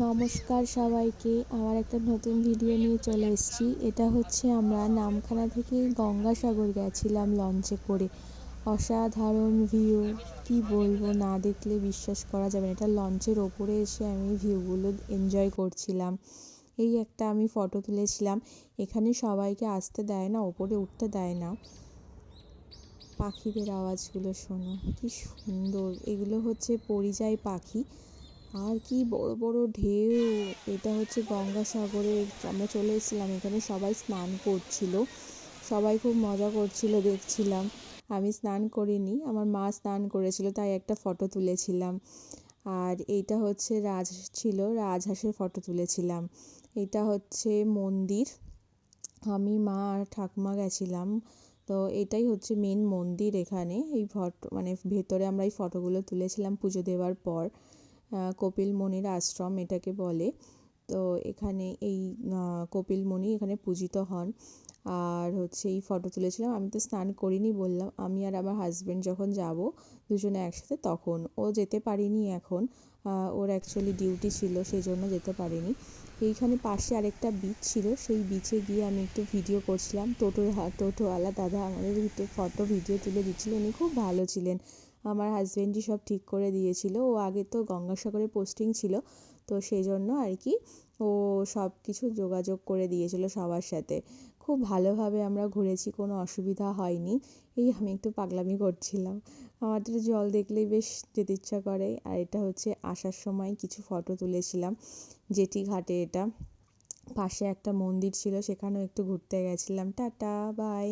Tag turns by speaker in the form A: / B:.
A: নমস্কার সবাইকে, আমার একটা নতুন ভিডিও নিয়ে চলে এসেছি। এটা হচ্ছে আমরা নামখানা থেকে গঙ্গাসাগর গেছিলাম লঞ্চে করে। অসাধারণ ভিউ, কি বলবো, না দেখলে বিশ্বাস করা যাবে না। এটা লঞ্চের ওপরে এসে আমি ভিউগুলো এনজয় করছিলাম। এই একটা আমি ফটো তুলেছিলাম। এখানে সবাইকে আসতে দেয় না, ওপরে উঠতে দেয় না। পাখিদের আওয়াজগুলো শোনো, কি সুন্দর। এগুলো হচ্ছে পরিযায়ী পাখি। আর কি বড় বড় ঢেউ। এটা হচ্ছে গঙ্গাসাগরে আমরা চলে এসেছিলাম। এখানে সবাই স্নান করছিল, সবাই খুব মজা করছিল, দেখছিলাম। আমি স্নান করিনি, আমার মা স্নান করেছিল, তাই একটা ফটো তুলেছিলাম। আর এইটা হচ্ছে রাজহাঁস ছিল, রাজহাঁসের ফটো তুলেছিলাম। এটা হচ্ছে মন্দির, আমি মা আর ঠাকুমা গেছিলাম। তো এটাই হচ্ছে মেন মন্দির। এখানে এই ফটো মানে ভেতরে আমরা এই ফটোগুলো তুলেছিলাম পুজো দেওয়ার পর। কপিল মুনির আশ্রম এটাকে বলে। তো এখানে এই কপিল মুনি এখানে পূজিত হন। আর হচ্ছে এই ফটো তুলেছিলাম। আমি তো স্নান করিনি বললাম, আমি আর আমার হাজব্যান্ড যখন যাব দুজনে একসাথে, তখন ও যেতে পারিনি এখন। ওর অ্যাকচুয়ালি ডিউটি ছিল, সেই জন্য যেতে পারিনি। এইখানে পাশে আরেকটা বিচ ছিল, সেই বিচে গিয়ে আমি একটু ভিডিও করছিলাম। টোটোওয়ালা দাদা আমাদের ফটো ভিডিও তুলে দিচ্ছিল, উনি খুব ভালো ছিলেন। আমার হাজব্যান্ডই সব ঠিক করে দিয়েছিল। ও আগে তো গঙ্গাসাগরে পোস্টিং ছিল, তো সেই জন্য আর কি ও সব কিছু যোগাযোগ করে দিয়েছিল সবার সাথে। খুব ভালোভাবে আমরা ঘুরেছি, কোনো অসুবিধা হয়নি। এই আমি একটু পাগলামি করছিলাম, আমার তো জল দেখলেই বেশ যেতে ইচ্ছা করে। আর এটা হচ্ছে আসার সময় কিছু ফটো তুলেছিলাম জেটি ঘাটে। এটা পাশে একটা মন্দির ছিল, সেখানেও একটু ঘুরতে গেছিলাম। Ta-ta, by.